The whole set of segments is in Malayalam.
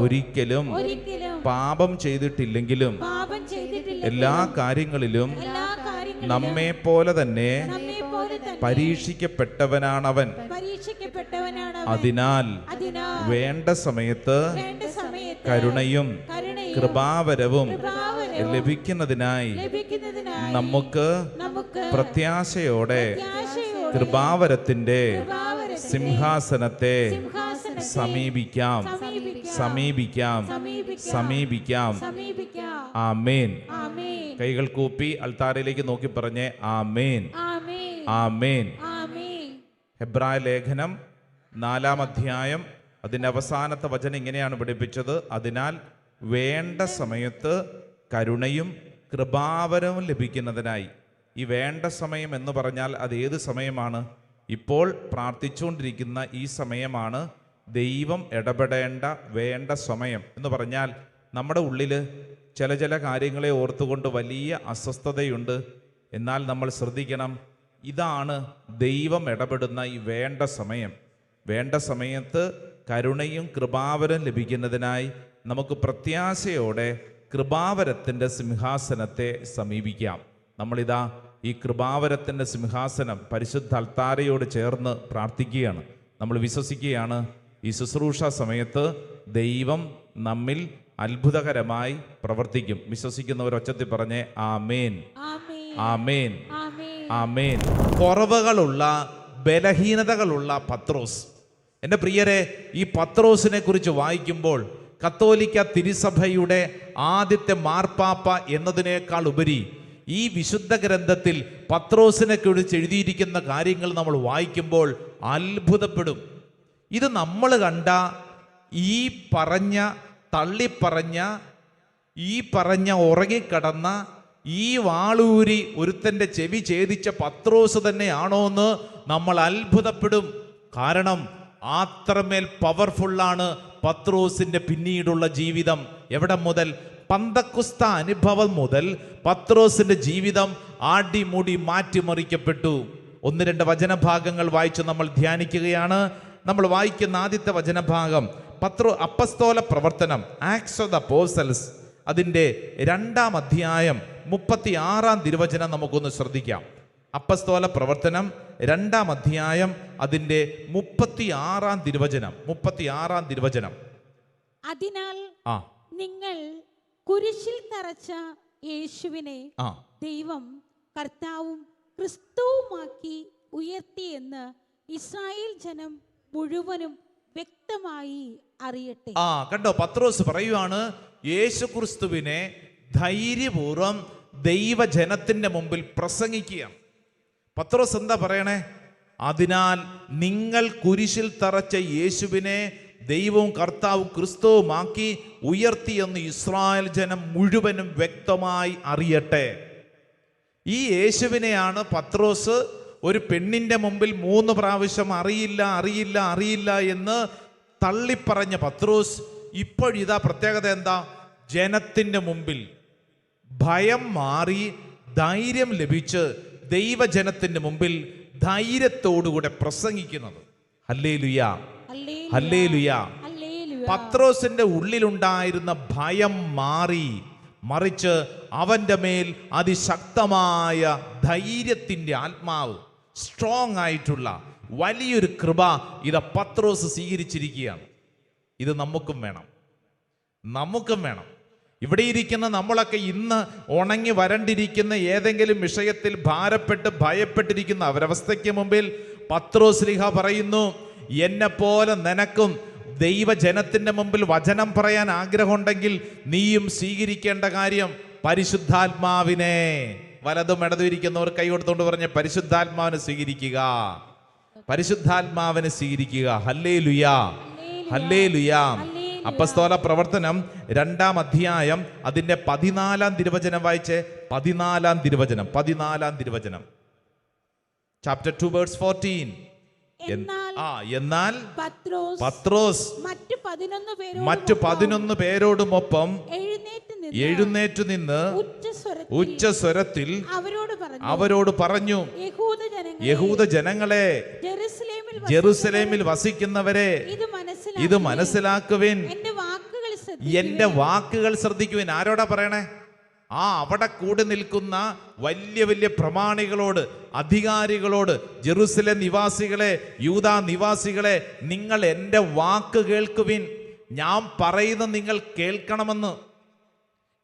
ഒരിക്കലും പാപം ചെയ്തിട്ടില്ലെങ്കിലും എല്ലാ കാര്യങ്ങളിലും നമ്മെ പോലെ തന്നെ പരീക്ഷിക്കപ്പെട്ടവനാണവൻ. അതിനാൽ വേണ്ട സമയത്ത് കരുണയും കൃപാവരവും ലഭിക്കുന്നതിനായി നമുക്ക് പ്രത്യാശയോടെ കൃപാവരത്തിന്റെ സിംഹാസനത്തെ സമീപിക്കാം. ആമേൻ. കൈകൾ കൂപ്പി അൾത്താരയിലേക്ക് നോക്കി പറഞ്ഞേ ആമേൻ, ആമേൻ. ഹെബ്രായ ലേഖനം 4-ാം അധ്യായം അതിൻ്റെ അവസാനത്തെ വചനം ഇങ്ങനെയാണ് പഠിപ്പിച്ചത്: അതിനാൽ വേണ്ട സമയത്ത് കരുണയും കൃപാവരവും ലഭിക്കുന്നതിനായി. ഈ വേണ്ട സമയം എന്ന് പറഞ്ഞാൽ അത് ഏത് സമയമാണ്? ഇപ്പോൾ പ്രാർത്ഥിച്ചുകൊണ്ടിരിക്കുന്ന ഈ സമയമാണ് ദൈവം ഇടപെടേണ്ട വേണ്ട സമയം എന്ന് പറഞ്ഞാൽ. നമ്മുടെ ഉള്ളിൽ ചില കാര്യങ്ങളെ ഓർത്തുകൊണ്ട് വലിയ അസ്വസ്ഥതയുണ്ട്. എന്നാൽ നമ്മൾ ശ്രദ്ധിക്കണം, ഇതാണ് ദൈവം ഇടപെടുന്ന ഈ വേണ്ട സമയം. വേണ്ട സമയത്ത് കരുണയും കൃപാവരം ലഭിക്കുന്നതിനായി നമുക്ക് പ്രത്യാശയോടെ കൃപാവരത്തിൻ്റെ സിംഹാസനത്തെ സമീപിക്കാം. നമ്മളിതാ ഈ കൃപാവരത്തിൻ്റെ സിംഹാസനം പരിശുദ്ധ അൾത്താരയോട് ചേർന്ന് പ്രാർത്ഥിക്കുകയാണ്. നമ്മൾ വിശ്വസിക്കുകയാണ് ഈ ശുശ്രൂഷ സമയത്ത് ദൈവം നമ്മിൽ അത്ഭുതകരമായി പ്രവർത്തിക്കും. വിശ്വസിക്കുന്നവർ ഒച്ചത്തിൽ പറഞ്ഞേ ആമേൻ, ആമേൻ, ആമേൻ. കുറവുകളുള്ള, ബലഹീനതകളുള്ള പത്രോസ്. എൻ്റെ പ്രിയരെ, ഈ പത്രോസിനെ കുറിച്ച് വായിക്കുമ്പോൾ കത്തോലിക്ക തിരുസഭയുടെ ആദ്യത്തെ മാർപ്പാപ്പ എന്നതിനേക്കാൾ ഉപരി ഈ വിശുദ്ധ ഗ്രന്ഥത്തിൽ പത്രോസിനെ കുറിച്ച് എഴുതിയിരിക്കുന്ന കാര്യങ്ങൾ നമ്മൾ വായിക്കുമ്പോൾ അത്ഭുതപ്പെടും. ഇത് നമ്മൾ കണ്ട ഈ പറഞ്ഞ തള്ളിപ്പറഞ്ഞ, ഈ പറഞ്ഞ ഉറങ്ങിക്കടന്ന, ഈ വാളൂരി ഒരുത്തൻ്റെ ചെവി ഛേദിച്ച പത്രോസ് തന്നെയാണോ എന്ന് നമ്മൾ അത്ഭുതപ്പെടും. കാരണം അത്രമേൽ പവർഫുള്ളാണ് പത്രോസിൻ്റെ പിന്നീടുള്ള ജീവിതം. എവിടെ മുതൽ? പന്തക്കുസ്ത അനുഭവം മുതൽ പത്രോസിന്റെ ജീവിതം ആടിമൂടി മാറ്റിമറിക്കപ്പെട്ടു. 1-2 വചനഭാഗങ്ങൾ വായിച്ച് നമ്മൾ ധ്യാനിക്കുകയാണ്. നമ്മൾ വായിക്കുന്ന ആദ്യത്തെ വചനഭാഗം അപ്പസ്തോല പ്രവർത്തനം, ആക്ട്സ് ഓഫ് ദ അപ്പോസ്റ്റൽസ്, അതിൻ്റെ 2-ാം അധ്യായം 36-ാം തിരുവചനം നമുക്കൊന്ന് ശ്രദ്ധിക്കാം. അപ്പസ്തോല പ്രവർത്തനം 2-ാം അധ്യായം അതിൻ്റെ 36-ാം തിരുവചനം. അതിനാൽ നിങ്ങൾ കുരിശിൽ തറച്ച യേശുവിനെ ദൈവം കർത്താവും ക്രിസ്തുവുമാക്കി ഉയർത്തിയെന്ന് ഇസ്രായേൽ ജനം മുഴുവനും വ്യക്തമായി അറിയട്ടെ. കണ്ടോ, പത്രോസ് പറയുവാണ് യേശു ക്രിസ്തുവിനെ ധൈര്യപൂർവം ദൈവജനത്തിന്റെ മുമ്പിൽ പ്രസംഗിക്കുകയാണ്. പത്രോസ് എന്താ പറയണേ? അതിനാൽ നിങ്ങൾ കുരിശിൽ തറച്ച യേശുവിനെ ദൈവവും കർത്താവും ക്രിസ്തുവുമാക്കി ഉയർത്തിയെന്ന് ഇസ്രായേൽ ജനം മുഴുവനും വ്യക്തമായി അറിയട്ടെ. ഈ യേശുവിനെയാണ് പത്രോസ് ഒരു പെണ്ണിന്റെ മുമ്പിൽ 3 പ്രാവശ്യം അറിയില്ല എന്ന് തള്ളിപ്പറഞ്ഞ പത്രോസ് ഇപ്പോഴിതാ പ്രത്യേകത എന്താ? ജനത്തിന്റെ മുമ്പിൽ ഭയം മാറി ധൈര്യം ലഭിച്ച് ദൈവജനത്തിന്റെ മുമ്പിൽ ധൈര്യത്തോടുകൂടെ പ്രസംഗിക്കുന്നത്. Hallelujah, hallelujah. പത്രോസിന്റെ ഉള്ളിലുണ്ടായിരുന്ന ഭയം മാറി, മറിച്ച് അവന്റെ മേൽ അതിശക്തമായ ധൈര്യത്തിന്റെ ആത്മാവ്, സ്ട്രോങ് ആയിട്ടുള്ള വലിയൊരു കൃപ ഇത് പത്രോസ് സ്വീകരിച്ചിരിക്കുകയാണ്. ഇത് നമുക്കും വേണം. ഇവിടെ ഇരിക്കുന്ന നമ്മളൊക്കെ ഇന്ന് ഉണങ്ങി വരണ്ടിരിക്കുന്ന ഏതെങ്കിലും വിഷയത്തിൽ ഭാരപ്പെട്ട് ഭയപ്പെട്ടിരിക്കുന്ന അവരവസ്ഥയ്ക്ക് മുമ്പിൽ പത്രോസ് ശ്ലീഹ പറയുന്നു, എന്നെ പോലെ നിനക്കും ദൈവജനത്തിന്റെ മുമ്പിൽ വചനം പറയാൻ ആഗ്രഹമുണ്ടെങ്കിൽ നീയും സ്വീകരിക്കേണ്ട കാര്യം പരിശുദ്ധാത്മാവിനെ. വലതും ഇടതും ഇരിക്കുന്നവർ കൈ കൊടുത്തുകൊണ്ട് പറഞ്ഞ പരിശുദ്ധാത്മാവിനെ സ്വീകരിക്കുക, പരിശുദ്ധാത്മാവിനെ സ്വീകരിക്കുക. Hallelujah, hallelujah. അപ്പസ്തോല പ്രവർത്തനം 2-ാം അധ്യായം അതിന്റെ 14-ാം തിരുവചനം വായിച്ച്. 14-ാം തിരുവചനം, ചാപ്റ്റർ 2 വേഴ്സ് 14. എന്നാൽ പത്രോസ് മറ്റു 11 പേരോടുമൊപ്പം എഴുന്നേറ്റ് നിന്ന് ഉച്ചസ്വരത്തിൽ അവരോട് പറഞ്ഞു, യഹൂദ ജനങ്ങളെ, ജെറുസലേമിൽ വസിക്കുന്നവരെ, ഇത് മനസ്സിലാക്കുവിൻ. എന്റെ വാക്കുകൾ ശ്രദ്ധിക്കുവിൻ. ആരോടാ പറയണേ? അവിടെ കൂടി നിൽക്കുന്ന വലിയ വലിയ പ്രമാണികളോട്, അധികാരികളോട്, ജെറുസലേം നിവാസികളെ, യൂദാ നിവാസികളെ, നിങ്ങൾ എൻ്റെ വാക്ക് കേൾക്കുവിൻ, ഞാൻ പറയുന്നത് നിങ്ങൾ കേൾക്കണമെന്ന്.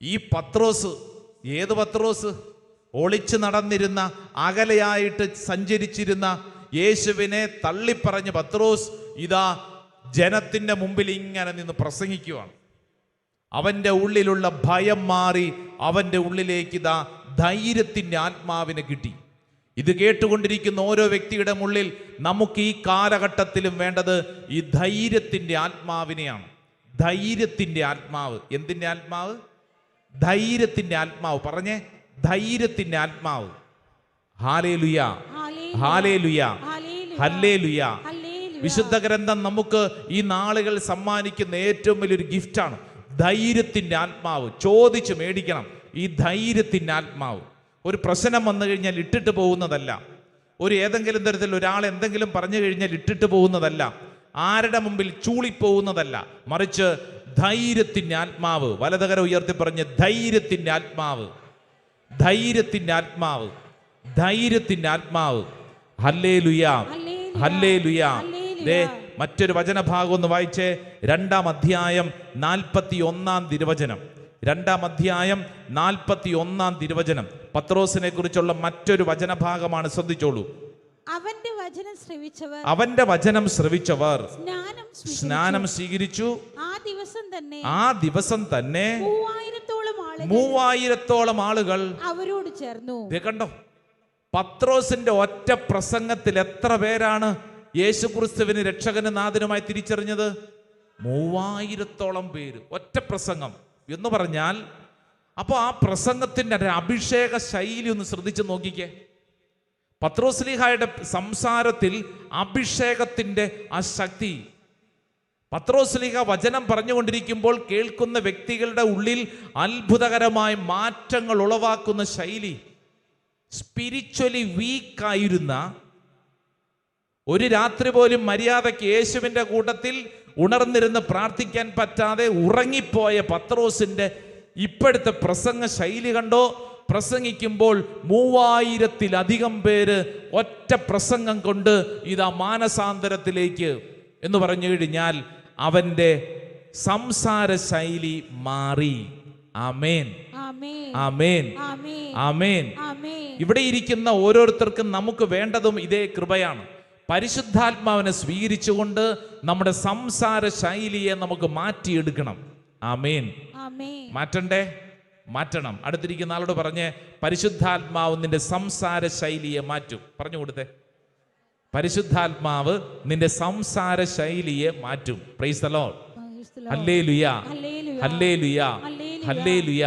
ഈ പത്രോസ്, ഏത് പത്രോസ്? ഒളിച്ചു നടന്നിരുന്ന, അകലെയായിട്ട് സഞ്ചരിച്ചിരുന്ന, യേശുവിനെ തള്ളിപ്പറഞ്ഞ പത്രോസ് ഇതാ ജനത്തിൻ്റെ മുമ്പിൽ ഇങ്ങനെ നിന്ന് പ്രസംഗിക്കുവാണ്. അവൻ്റെ ഉള്ളിലുള്ള ഭയം മാറി അവൻ്റെ ഉള്ളിലേക്ക് ഇതാ ധൈര്യത്തിൻ്റെ ആത്മാവിനെ കിട്ടി. ഇത് കേട്ടുകൊണ്ടിരിക്കുന്ന ഓരോ വ്യക്തിയുടെ ഉള്ളിൽ നമുക്ക് ഈ കാലഘട്ടത്തിലും വേണ്ടത് ഈ ധൈര്യത്തിൻ്റെ ആത്മാവിനെയാണ്. ധൈര്യത്തിൻ്റെ ആത്മാവ്. എന്തിൻ്റെ ആത്മാവ്? ധൈര്യത്തിൻ്റെ ആത്മാവ്. പറഞ്ഞേ, ധൈര്യത്തിൻ്റെ ആത്മാവ്. Hallelujah, hallelujah, hallelujah. വിശുദ്ധ ഗ്രന്ഥം നമുക്ക് ഈ നാളുകൾ സമ്മാനിക്കുന്ന ഏറ്റവും വലിയൊരു ഗിഫ്റ്റാണ് ധൈര്യത്തിൻ്റെ ആത്മാവ്. ചോദിച്ച് മേടിക്കണം ഈ ധൈര്യത്തിൻ്റെ ആത്മാവ്. ഒരു പ്രശ്നം വന്നു കഴിഞ്ഞാൽ ഇട്ടിട്ട് പോകുന്നതല്ല. ഒരു ഏതെങ്കിലും തരത്തിൽ ഒരാൾ എന്തെങ്കിലും പറഞ്ഞു കഴിഞ്ഞാൽ ഇട്ടിട്ട് പോകുന്നതല്ല. ആരുടെ മുമ്പിൽ ചൂളിപ്പോകുന്നതല്ല. മറിച്ച് ധൈര്യത്തിൻ്റെ ആത്മാവ്. വലതുകര ഉയർത്തി പറഞ്ഞ് ധൈര്യത്തിൻ്റെ ആത്മാവ്, ധൈര്യത്തിൻ്റെ ആത്മാവ്, ധൈര്യത്തിൻ്റെ ആത്മാവ്. Hallelujah, hallelujah. ദേ മറ്റൊരു വചനഭാഗം ഒന്ന് വായിച്ചേ. 2-ാം അധ്യായം 41-ാം തിരുവചനം. 2-ാം അധ്യായം 41-ാം തിരുവചനം. പത്രോസിനെ കുറിച്ചുള്ള മറ്റൊരു വചനഭാഗമാണ്. ശ്രദ്ധിച്ചോളൂ. അവന്റെ വചനം ശ്രവിച്ചവർ സ്നാനം സ്വീകരിച്ചു. ആ ദിവസം തന്നെ 3000-ഓളം ആളുകൾ അവരോട് ചേർന്നു. കണ്ടോ, പത്രോസിന്റെ ഒറ്റ പ്രസംഗത്തിൽ എത്ര പേരാണ് യേശുക്രിസ്തുവിന് രക്ഷകനും നാഥനുമായി തിരിച്ചറിഞ്ഞത്? 3000-ഓളം പേര്. ഒറ്റ പ്രസംഗം എന്ന് പറഞ്ഞാൽ, അപ്പോൾ ആ പ്രസംഗത്തിന്റെ അഭിഷേക ശൈലി ഒന്ന് ശ്രദ്ധിച്ച് നോക്കിക്കേ. പത്രോസ്ലീഹായുടെ സംസാരത്തിൽ അഭിഷേകത്തിന്റെ ആ ശക്തി. പത്രോസ്ലീഹ വചനം പറഞ്ഞുകൊണ്ടിരിക്കുമ്പോൾ കേൾക്കുന്ന വ്യക്തികളുടെ ഉള്ളിൽ അത്ഭുതകരമായ മാറ്റങ്ങൾ ഉളവാക്കുന്ന ശൈലി. സ്പിരിച്വലി വീക്കായിരുന്ന, ഒരു രാത്രി പോലും മര്യാദയ്ക്ക് യേശുവിൻ്റെ കൂട്ടത്തിൽ ഉണർന്നിരുന്ന് പ്രാർത്ഥിക്കാൻ പറ്റാതെ ഉറങ്ങിപ്പോയ പത്രോസിന്റെ ഇപ്പോഴത്തെ പ്രസംഗ ശൈലി കണ്ടോ? പ്രസംഗിക്കുമ്പോൾ 3000-ലധികം പേര് ഒറ്റ പ്രസംഗം കൊണ്ട് ഇതാ മാനസാന്തരത്തിലേക്ക് എന്ന് പറഞ്ഞു കഴിഞ്ഞാൽ അവന്റെ സംസാര ശൈലി മാറി. ആമേൻ, ആമേൻ, ആമേൻ. ഇവിടെ ഇരിക്കുന്ന ഓരോരുത്തർക്കും നമുക്ക് വേണ്ടതും ഇതേ കൃപയാണ്. പരിശുദ്ധാത്മാവിനെ സ്വീകരിച്ചുകൊണ്ട് നമ്മുടെ സംസാര ശൈലിയെ നമുക്ക് മാറ്റിയെടുക്കണം. ആമേൻ. മാറ്റണ്ടേ? മാറ്റണം. അടുത്തിരിക്കുന്ന ആളോട് പറഞ്ഞ്, പരിശുദ്ധാത്മാവ് നിന്റെ സംസാര ശൈലിയെ മാറ്റും. പറഞ്ഞു കൊടുത്തേ, പരിശുദ്ധാത്മാവ് നിന്റെ സംസാര ശൈലിയെ മാറ്റും. Praise the Lord. Hallelujah, hallelujah, hallelujah.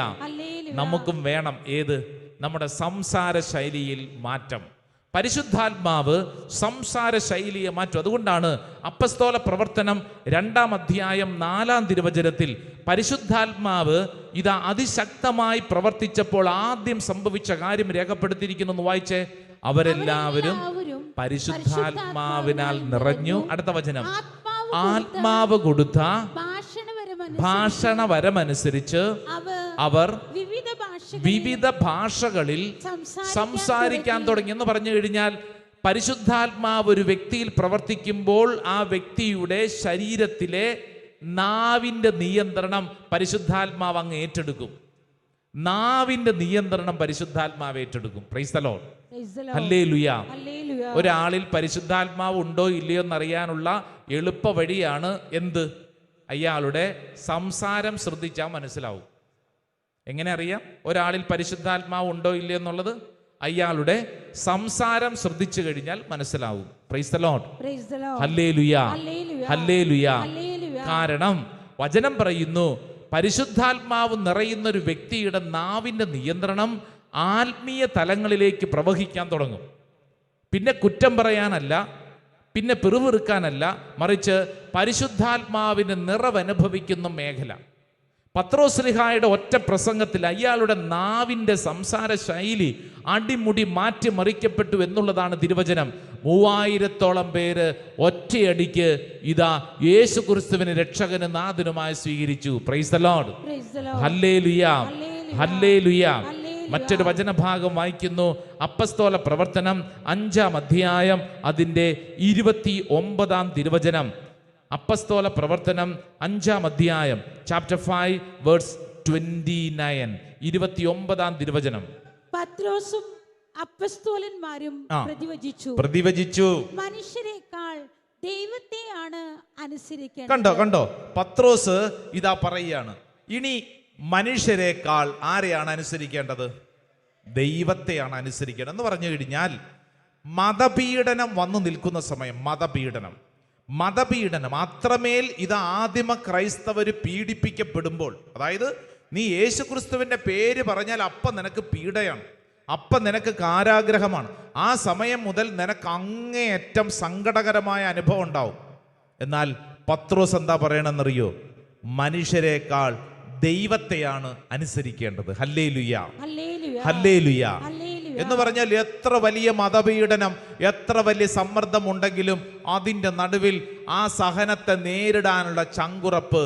നമുക്കും വേണം ഏത്? നമ്മുടെ സംസാര ശൈലിയിൽ മാറ്റം. പരിശുദ്ധാത്മാവ് സംസാര ശൈലിയെ മാറ്റും. അതുകൊണ്ടാണ് അപ്പസ്തോല പ്രവർത്തനം 2-ാം അധ്യായം 4-ാം തിരുവചനത്തിൽ പരിശുദ്ധാത്മാവ് ഇതാ അതിശക്തമായി പ്രവർത്തിച്ചപ്പോൾ ആദ്യം സംഭവിച്ച കാര്യം രേഖപ്പെടുത്തിയിരിക്കുന്നു. വായിച്ചേ. അവരെല്ലാവരും പരിശുദ്ധാത്മാവിനാൽ നിറഞ്ഞു. അടുത്ത വചനം, ആത്മാവ് കൊടുത്ത ഭാഷണവരമനുസരിച്ച് അവർ വിവിധ ഭാഷകളിൽ സംസാരിക്കാൻ തുടങ്ങി. എന്ന് പറഞ്ഞു കഴിഞ്ഞാൽ, പരിശുദ്ധാത്മാവ് ഒരു വ്യക്തിയിൽ പ്രവർത്തിക്കുമ്പോൾ ആ വ്യക്തിയുടെ ശരീരത്തിലെ നാവിന്റെ നിയന്ത്രണം പരിശുദ്ധാത്മാവ് അങ്ങ് ഏറ്റെടുക്കും. നാവിന്റെ നിയന്ത്രണം പരിശുദ്ധാത്മാവ് ഏറ്റെടുക്കും. Praise the Lord. ഹല്ലേലൂയ. ഒരാളിൽ പരിശുദ്ധാത്മാവ് ഉണ്ടോ ഇല്ലയോ എന്നറിയാനുള്ള എളുപ്പ വഴിയാണ് എന്ത്? അയാളുടെ സംസാരം ശ്രദ്ധിച്ചാൽ മനസ്സിലാവും. എങ്ങനെ അറിയാം ഒരാളിൽ പരിശുദ്ധാത്മാവ് ഉണ്ടോ ഇല്ലയോ എന്നുള്ളത്? അയാളുടെ സംസാരം ശ്രദ്ധിച്ചു കഴിഞ്ഞാൽ മനസ്സിലാവും. Praise the Lord. Hallelujah, hallelujah. കാരണം വചനം പറയുന്നു, പരിശുദ്ധാത്മാവ് നിറയുന്ന ഒരു വ്യക്തിയുടെ നാവിന്റെ നിയന്ത്രണം ആത്മീയ തലങ്ങളിലേക്ക് പ്രവഹിക്കാൻ തുടങ്ങും. പിന്നെ കുറ്റം പറയാനല്ല, പിന്നെ പിറുപിറുക്കാനല്ല, മറിച്ച് പരിശുദ്ധാത്മാവിന്റെ നിറവനുഭവിക്കുന്ന മേഖല. പത്രോസ്ലീഹായുടെ ഒറ്റ പ്രസംഗത്തിൽ അയാളുടെ നാവിന്റെ സംസാര ശൈലി അടിമുടി മാറ്റിമറിക്കപ്പെട്ടു എന്നുള്ളതാണ് തിരുവചനം. 3000-ഓളം പേര് ഒറ്റയടിക്ക് ഇതാ യേശു ക്രിസ്തുവിനെ രക്ഷകനും നാഥനുമായി സ്വീകരിച്ചു. Praise the Lord. Hallelujah, hallelujah. മറ്റൊരു വചനഭാഗം വായിക്കുന്നു. അപ്പസ്തോല പ്രവർത്തനം 5-ാം അധ്യായം അതിൻ്റെ 29-ാം തിരുവചനം. അപ്പസ്തോല പ്രവർത്തനം 5-ാം അധ്യായം ചാപ്റ്റർ 5 വേഴ്സ് 29, 29-ാം തിരുവചനം. പത്രോസും അപ്പസ്തോലന്മാരും പ്രതിവചിച്ചു, മനുഷ്യരെക്കാൾ ദൈവത്തെയാണ് അനുസരിക്കേണ്ടത്. കണ്ടോ പത്രോസ് ഇതാ പറയുകയാണ്, ഇനി മനുഷ്യരെക്കാൾ ആരെയാണ് അനുസരിക്കേണ്ടത്? ദൈവത്തെയാണ് അനുസരിക്കേണ്ടത്. എന്ന് പറഞ്ഞു കഴിഞ്ഞാൽ മതപീഡനം വന്നു നിൽക്കുന്ന സമയം, മതപീഡനം അത്രമേൽ ഇത് ആദിമ ക്രൈസ്തവര് പീഡിപ്പിക്കപ്പെടുമ്പോൾ, അതായത് നീ യേശു ക്രിസ്തുവിന്റെ പേര് പറഞ്ഞാൽ അപ്പം നിനക്ക് പീഡയാണ്, അപ്പം നിനക്ക് കാരാഗ്രഹമാണ്. ആ സമയം മുതൽ നിനക്ക് അങ്ങേയറ്റം സങ്കടകരമായ അനുഭവം ഉണ്ടാവും. എന്നാൽ പത്രോസ് എന്താ പറയണമെന്നറിയോ? മനുഷ്യരെക്കാൾ ദൈവത്തെയാണ് അനുസരിക്കേണ്ടത്. Hallelujah, hallelujah. എന്ന് പറഞ്ഞാൽ എത്ര വലിയ മതപീഡനം, എത്ര വലിയ സമ്മർദ്ദം ഉണ്ടെങ്കിലും അതിൻ്റെ നടുവിൽ ആ സഹനത്തെ നേരിടാനുള്ള ചങ്കുറപ്പ്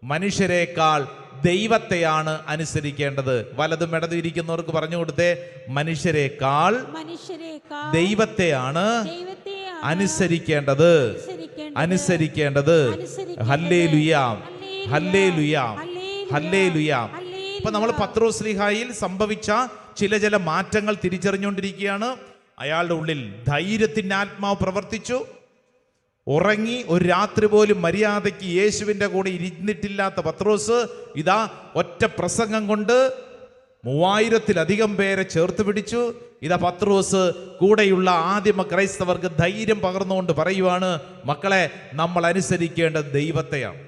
മനുഷ്യരെക്കാൾ ദൈവത്തെയാണ് അനുസരിക്കേണ്ടത്. വലതും ഇടതും ഇരിക്കുന്നവർക്ക് പറഞ്ഞു കൊടുത്തേ, മനുഷ്യരെക്കാൾ ദൈവത്തെയാണ് അനുസരിക്കേണ്ടത്. Hallelujah, hallelujah, hallelujah. ഇപ്പൊ നമ്മൾ പത്രോസ് ശ്ലീഹായിൽ സംഭവിച്ച ചില മാറ്റങ്ങൾ തിരിച്ചറിഞ്ഞുകൊണ്ടിരിക്കുകയാണ്. അയാളുടെ ഉള്ളിൽ ധൈര്യത്തിന്റെ ആത്മാവ് പ്രവർത്തിച്ചു. ഉറങ്ങി ഒരു രാത്രി പോലും മര്യാദയ്ക്ക് യേശുവിൻ്റെ കൂടെ ഇരുന്നിട്ടില്ലാത്ത പത്രോസ് ഇതാ ഒറ്റ പ്രസംഗം കൊണ്ട് 3000-ലധികം പേരെ ചേർത്ത് പിടിച്ചു. ഇതാ പത്രോസ് കൂടെയുള്ള ആദിമ ക്രൈസ്തവർക്ക് ധൈര്യം പകർന്നുകൊണ്ട് പറയുവാണ്, മക്കളെ, നമ്മൾ അനുസരിക്കേണ്ടത് ദൈവത്തെയാണ്.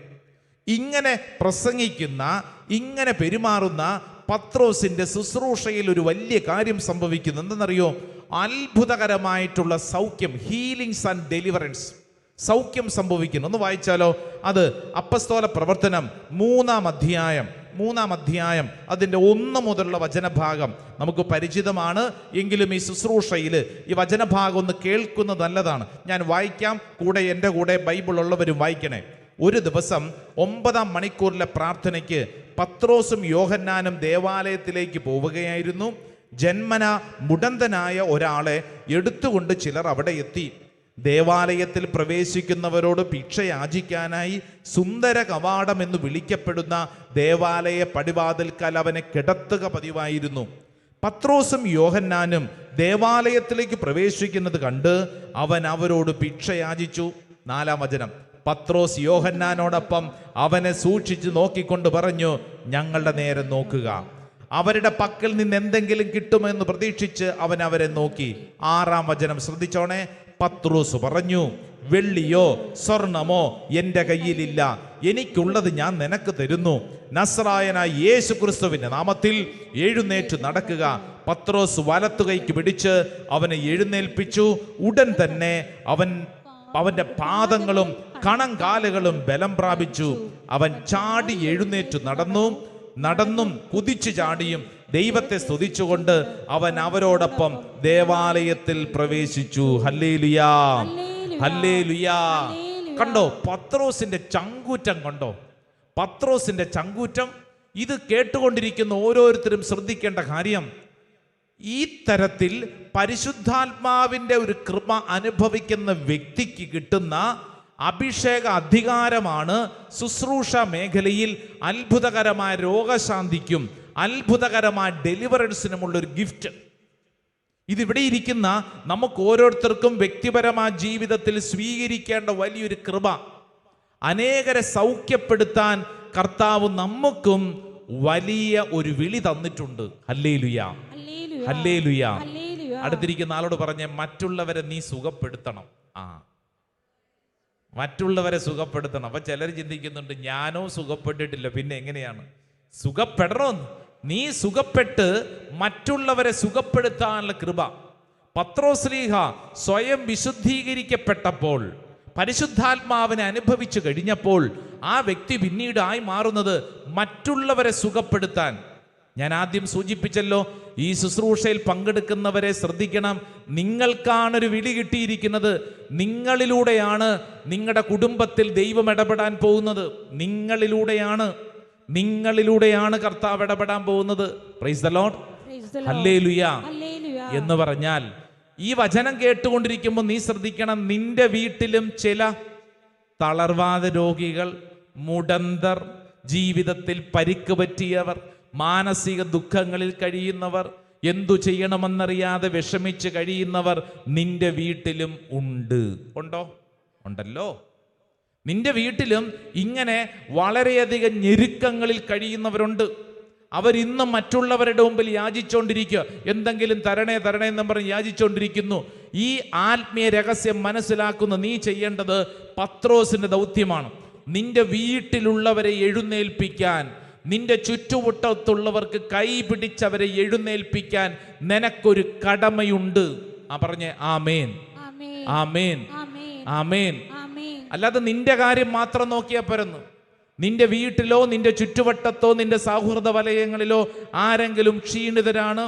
ഇങ്ങനെ പ്രസംഗിക്കുന്ന, ഇങ്ങനെ പെരുമാറുന്ന പത്രോസിന്റെ ശുശ്രൂഷയിൽ ഒരു വലിയ കാര്യം സംഭവിക്കുന്നു. എന്തെന്നറിയോ? അത്ഭുതകരമായിട്ടുള്ള സൗഖ്യം, ഹീലിംഗ്സ് ആൻഡ് ഡെലിവറൻസ്, സൗഖ്യം സംഭവിക്കുന്നു. ഒന്ന് വായിച്ചാലോ? അത് അപ്പസ്തോല പ്രവർത്തനം 3-ാം അധ്യായം അതിൻ്റെ 1 മുതലുള്ള വചനഭാഗം നമുക്ക് പരിചിതമാണ്. എങ്കിലും ഈ ശുശ്രൂഷയിൽ ഈ വചനഭാഗം ഒന്ന് കേൾക്കുന്നത് നല്ലതാണ്. ഞാൻ വായിക്കാം, കൂടെ എൻ്റെ കൂടെ ബൈബിൾ ഉള്ളവരും വായിക്കണേ. ഒരു ദിവസം 9-ാം മണിക്കൂറിലെ പ്രാർത്ഥനയ്ക്ക് പത്രോസും യോഹന്നാനും ദേവാലയത്തിലേക്ക് പോവുകയായിരുന്നു. ജന്മന മുടന്തനായ ഒരാളെ എടുത്തുകൊണ്ട് ചിലർ അവിടെ എത്തി. ദേവാലയത്തിൽ പ്രവേശിക്കുന്നവരോട് ഭിക്ഷ യാചിക്കാനായി സുന്ദര കവാടം എന്ന് വിളിക്കപ്പെടുന്ന ദേവാലയ പടിവാതിൽക്കൽ അവനെ കിടത്തുക പതിവായിരുന്നു. പത്രോസും യോഹന്നാനും ദേവാലയത്തിലേക്ക് പ്രവേശിക്കുന്നത് കണ്ട് അവൻ അവരോട് ഭിക്ഷ യാചിച്ചു. 4-ാം വചനം. പത്രോസ് യോഹന്നാനോടൊപ്പം അവനെ സൂക്ഷിച്ച് നോക്കിക്കൊണ്ട് പറഞ്ഞു, ഞങ്ങളുടെ നേരെ നോക്കുക. അവരുടെ പക്കൽ നിന്ന് എന്തെങ്കിലും കിട്ടുമെന്ന് പ്രതീക്ഷിച്ച് അവൻ അവരെ നോക്കി. 6-ാം വചനം ശ്രദ്ധിച്ചോണേ. പത്രോസ് പറഞ്ഞു, വെള്ളിയോ സ്വർണമോ എൻ്റെ കയ്യിലില്ല, എനിക്കുള്ളത് ഞാൻ നിനക്ക് തരുന്നു. നസ്രായനായ യേശു ക്രിസ്തുവിന്റെ നാമത്തിൽ എഴുന്നേറ്റ് നടക്കുക. പത്രോസ് വലത്തുകൈക്ക് പിടിച്ച് അവനെ എഴുന്നേൽപ്പിച്ചു. ഉടൻ തന്നെ അവന്റെ പാദങ്ങളും കണങ്കാലുകളും ബലം പ്രാപിച്ചു. അവൻ ചാടി എഴുന്നേറ്റ് നടന്നും കുതിച്ചു ചാടിയും ദൈവത്തെ സ്തുതിച്ചുകൊണ്ട് അവൻ അവരോടൊപ്പം ദേവാലയത്തിൽ പ്രവേശിച്ചു. ഹല്ലേലൂയാ, ഹല്ലേലൂയാ. കണ്ടോ പത്രോസിന്റെ ചങ്കൂറ്റം? കണ്ടോ പത്രോസിന്റെ ചങ്കൂറ്റം? ഇത് കേട്ടുകൊണ്ടിരിക്കുന്ന ഓരോരുത്തരും ശ്രദ്ധിക്കേണ്ട കാര്യം, ഈ തരത്തിൽ പരിശുദ്ധാത്മാവിന്റെ ഒരു കൃപ അനുഭവിക്കുന്ന വ്യക്തിക്ക് കിട്ടുന്ന അഭിഷേക അധികാരമാണ് ശുശ്രൂഷ മേഖലയിൽ അത്ഭുതകരമായ രോഗശാന്തിക്കും അത്ഭുതകരമായ ഡെലിവറൻസിനുമുള്ള ഒരു ഗിഫ്റ്റ്. ഇതിവിടെ ഇരിക്കുന്ന നമുക്ക് ഓരോരുത്തർക്കും വ്യക്തിപരമായ ജീവിതത്തിൽ സ്വീകരിക്കേണ്ട വലിയൊരു കൃപ. അനേകരെ സൗഖ്യപ്പെടുത്താൻ കർത്താവ് നമുക്കും വലിയ ഒരു വിളി തന്നിട്ടുണ്ട്. Hallelujah, hallelujah. അടുത്തിരിക്കുന്ന ആളോട് പറഞ്ഞേ, മറ്റുള്ളവരെ നീ സുഖപ്പെടുത്തണം. മറ്റുള്ളവരെ സുഖപ്പെടുത്തണം. അപ്പൊ ചിലർ ചിന്തിക്കുന്നുണ്ട്, ഞാനോ സുഖപ്പെട്ടിട്ടില്ല, പിന്നെ എങ്ങനെയാണ് സുഖപ്പെടണമെന്ന്? നീ സുഖപ്പെട്ട് മറ്റുള്ളവരെ സുഖപ്പെടുത്താനുള്ള കൃപ. പത്രോസ്ലീഹ സ്വയം വിശുദ്ധീകരിക്കപ്പെട്ടപ്പോൾ, പരിശുദ്ധാത്മാവിനെ അനുഭവിച്ചു കഴിഞ്ഞപ്പോൾ ആ വ്യക്തി പിന്നീട് ആയി മാറുന്നത് മറ്റുള്ളവരെ സുഖപ്പെടുത്താൻ. ഞാൻ ആദ്യം സൂചിപ്പിച്ചല്ലോ, ഈ ശുശ്രൂഷയിൽ പങ്കെടുക്കുന്നവരെ ശ്രദ്ധിക്കണം. നിങ്ങൾക്കാണൊരു വിളി കിട്ടിയിരിക്കുന്നത്. നിങ്ങളിലൂടെയാണ് നിങ്ങളുടെ കുടുംബത്തിൽ ദൈവം ഇടപെടാൻ പോകുന്നത്. നിങ്ങളിലൂടെയാണ് കർത്താവ് ഇടപെടാൻ പോകുന്നത്. പ്രൈസ് ദ ലോർഡ്, ഹല്ലേലൂയ എന്ന് പറഞ്ഞാൽ, ഈ വചനം കേട്ടുകൊണ്ടിരിക്കുമ്പോൾ നീ ശ്രദ്ധിക്കണം, നിന്റെ വീട്ടിലും ചില തളർവാദ രോഗികൾ, മുടന്തർ, ജീവിതത്തിൽ പരിക്ക് പറ്റിയവർ, മാനസിക ദുഃഖങ്ങളിൽ കഴിയുന്നവർ, എന്തു ചെയ്യണമെന്നറിയാതെ വിഷമിച്ച് കഴിയുന്നവർ നിന്റെ വീട്ടിലും ഉണ്ടോ? ഉണ്ടല്ലോ. നിന്റെ വീട്ടിലും ഇങ്ങനെ വളരെയധികം ഞെരുക്കങ്ങളിൽ കഴിയുന്നവരുണ്ട്. അവരിന്നും മറ്റുള്ളവരുടെ മുമ്പിൽ യാചിച്ചുകൊണ്ടിരിക്കുക, എന്തെങ്കിലും തരണേ എന്നും പറഞ്ഞ് യാചിച്ചുകൊണ്ടിരിക്കുന്നു. ഈ ആത്മീയ രഹസ്യം മനസ്സിലാക്കുന്ന നീ ചെയ്യേണ്ടത് പത്രോസിന്റെ ദൗത്യമാണ്. നിന്റെ വീട്ടിലുള്ളവരെ എഴുന്നേൽപ്പിക്കാൻ, നിന്റെ ചുറ്റുവട്ടത്തുള്ളവർക്ക് കൈ പിടിച്ചവരെ എഴുന്നേൽപ്പിക്കാൻ നിനക്കൊരു കടമയുണ്ട്. പറഞ്ഞേ ആമേൻ, ആമേൻ, ആമേൻ. അല്ലാതെ നിന്റെ കാര്യം മാത്രം നോക്കിയാൽ പോരെന്ന്. നിന്റെ വീട്ടിലോ നിന്റെ ചുറ്റുവട്ടത്തോ നിന്റെ സൗഹൃദ വലയങ്ങളിലോ ആരെങ്കിലും ക്ഷീണിതരാണ്,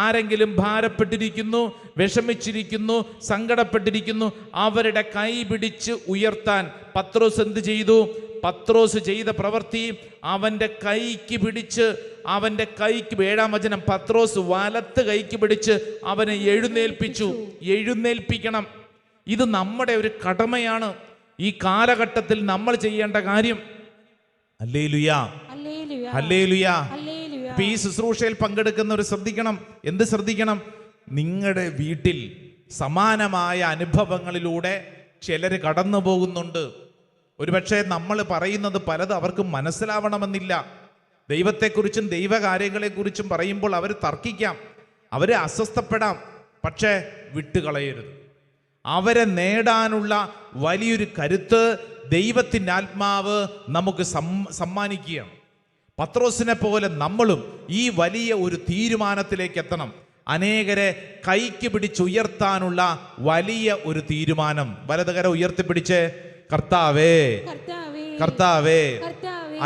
ആരെങ്കിലും ഭാരപ്പെട്ടിരിക്കുന്നു, വിഷമിച്ചിരിക്കുന്നു, സങ്കടപ്പെട്ടിരിക്കുന്നു, അവരുടെ കൈ പിടിച്ച് ഉയർത്താൻ പത്രോസ് എന്ത് ചെയ്തു? പത്രോസ് ചെയ്ത പ്രവൃത്തി, അവന്റെ കൈക്ക് പിടിച്ച്, അവന്റെ കൈക്ക് 7-ാം വചനം, പത്രോസ് വലത്ത് കൈക്ക് പിടിച്ച് അവനെ എഴുന്നേൽപ്പിക്കണം. ഇത് നമ്മുടെ ഒരു കടമയാണ്, ഈ കാലഘട്ടത്തിൽ നമ്മൾ ചെയ്യേണ്ട കാര്യം. Hallelujah, hallelujah. ഈ ശുശ്രൂഷയിൽ പങ്കെടുക്കുന്നവർ ശ്രദ്ധിക്കണം. എന്ത് ശ്രദ്ധിക്കണം? നിങ്ങളുടെ വീട്ടിൽ സമാനമായ അനുഭവങ്ങളിലൂടെ ചിലർ കടന്നു പോകുന്നുണ്ട്. ഒരുപക്ഷെ നമ്മൾ പറയുന്നത് പലത് അവർക്ക് മനസ്സിലാവണമെന്നില്ല. ദൈവത്തെക്കുറിച്ചും ദൈവകാര്യങ്ങളെക്കുറിച്ചും പറയുമ്പോൾ അവർ തർക്കിക്കാം, അവരെ അസ്വസ്ഥപ്പെടാം. പക്ഷേ വിട്ടുകളയരുത്. അവരെ നേടാനുള്ള വലിയൊരു കരുത്ത് ദൈവത്തിൻ്റെ ആത്മാവ് നമുക്ക് സമ്മാനിക്കുകയാണ്. പത്രോസിനെ പോലെ നമ്മളും ഈ വലിയ ഒരു തീരുമാനത്തിലേക്ക് എത്തണം. അനേകരെ കൈക്ക് പിടിച്ചുയർത്താനുള്ള വലിയ ഒരു തീരുമാനം. വലതുകര ഉയർത്തിപ്പിടിച്ച് കർത്താവേ, കർത്താവേ,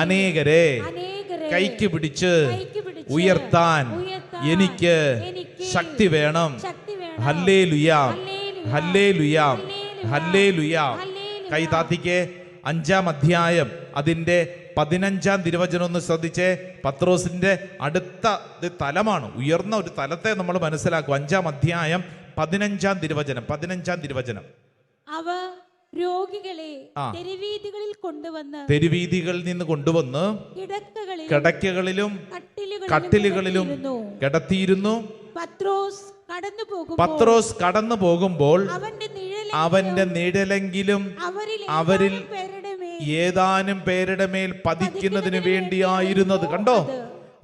അനേകരെ കൈക്ക് പിടിച്ച് ഉയർത്താൻ എനിക്ക് ശക്തി വേണം. Hallelujah, hallelujah, hallelujah. കൈ താത്തിക്ക് 5-ാം അധ്യായം അതിൻ്റെ 15-ാം തിരുവചനം ഒന്ന് ശ്രദ്ധിച്ചേ. പത്രോസിന്റെ അടുത്ത തലമാണ്, ഉയർന്ന ഒരു തലത്തെ നമ്മൾ മനസ്സിലാക്കും. 5-ാം അധ്യായം 15-ാം തിരുവചനം. അവ രോഗികളെ തെരുവീതികളിൽ നിന്ന് കൊണ്ടുവന്ന് കിടക്കകളിലും കട്ടിലുകളിലും കിടത്തിയിരുന്നു. പത്രോസ് കടന്നു പോകുമ്പോൾ അവന്റെ നിഴലെങ്കിലും അവരിൽ ഏതാനും പേരുടെ മേൽ പതിക്കുന്നതിന് വേണ്ടിയായിരുന്നത്. കണ്ടോ?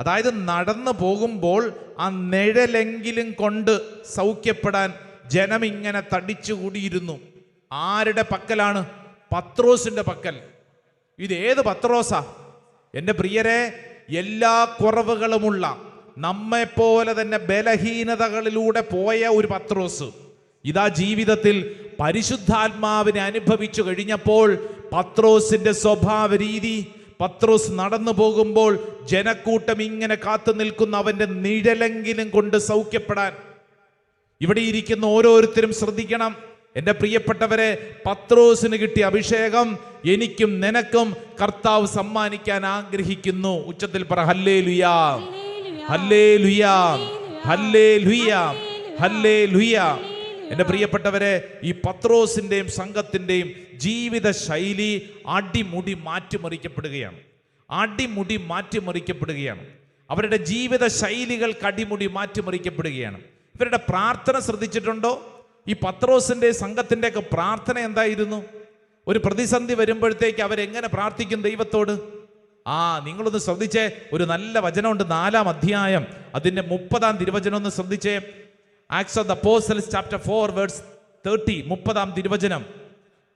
അതായത് നടന്നു പോകുമ്പോൾ ആ നിഴലെങ്കിലും കൊണ്ട് സൗഖ്യപ്പെടാൻ ജനം ഇങ്ങനെ തടിച്ചുകൂടിയിരുന്നു. ആരുടെ പക്കലാണ്? പത്രോസിന്റെ പക്കൽ. ഇത് ഏത് പത്രോസാ? എൻ്റെ പ്രിയരെ, എല്ലാ കുറവുകളുമുള്ള, നമ്മെപ്പോലെ തന്നെ ബലഹീനതകളിലൂടെ പോയ ഒരു പത്രോസ് ഇതാ ജീവിതത്തിൽ പരിശുദ്ധാത്മാവിനെ അനുഭവിച്ചു കഴിഞ്ഞപ്പോൾ പത്രോസിന്റെ സ്വഭാവ രീതി, പത്രോസ് നടന്നു പോകുമ്പോൾ ജനക്കൂട്ടം ഇങ്ങനെ കാത്തു നിൽക്കുന്ന അവന്റെ നിഴലെങ്കിലും കൊണ്ട് സൗഖ്യപ്പെടാൻ. ഇവിടെ ഇരിക്കുന്ന ഓരോരുത്തരും ശ്രദ്ധിക്കണം. എൻ്റെ പ്രിയപ്പെട്ടവരെ, പത്രോസിന് കിട്ടിയ അഭിഷേകം എനിക്കും നിനക്കും കർത്താവ് സമ്മാനിക്കാൻ ആഗ്രഹിക്കുന്നു. ഉച്ചത്തിൽ പറ ഹല്ലേലൂയ, ഹല്ലേലൂയ, ഹല്ലേലൂയ, ഹല്ലേലൂയ. എൻ്റെ പ്രിയപ്പെട്ടവരെ, ഈ പത്രോസിൻ്റെയും സംഘത്തിൻ്റെയും ജീവിത ശൈലി അടിമുടി മാറ്റിമറിക്കപ്പെടുകയാണ്. അവരുടെ ജീവിത ശൈലികൾക്ക് അടിമുടി മാറ്റിമറിക്കപ്പെടുകയാണ്. ഇവരുടെ പ്രാർത്ഥന ശ്രദ്ധിച്ചിട്ടുണ്ടോ? ഈ പത്രോസിൻ്റെ സംഘത്തിൻ്റെ ഒക്കെ പ്രാർത്ഥന എന്തായിരുന്നു? ഒരു പ്രതിസന്ധി വരുമ്പോഴത്തേക്ക് അവരെങ്ങനെ പ്രാർത്ഥിക്കും ദൈവത്തോട്? നിങ്ങളൊന്ന് ശ്രദ്ധിച്ചേ. ഒരു നല്ല വചനമുണ്ട്, 4-ാം അധ്യായം അതിൻ്റെ 30-ാം തിരുവചനം ഒന്ന് ശ്രദ്ധിച്ചേ. Acts of the Apostles chapter 4 verse 30, 30-ാം തിരുവചനം.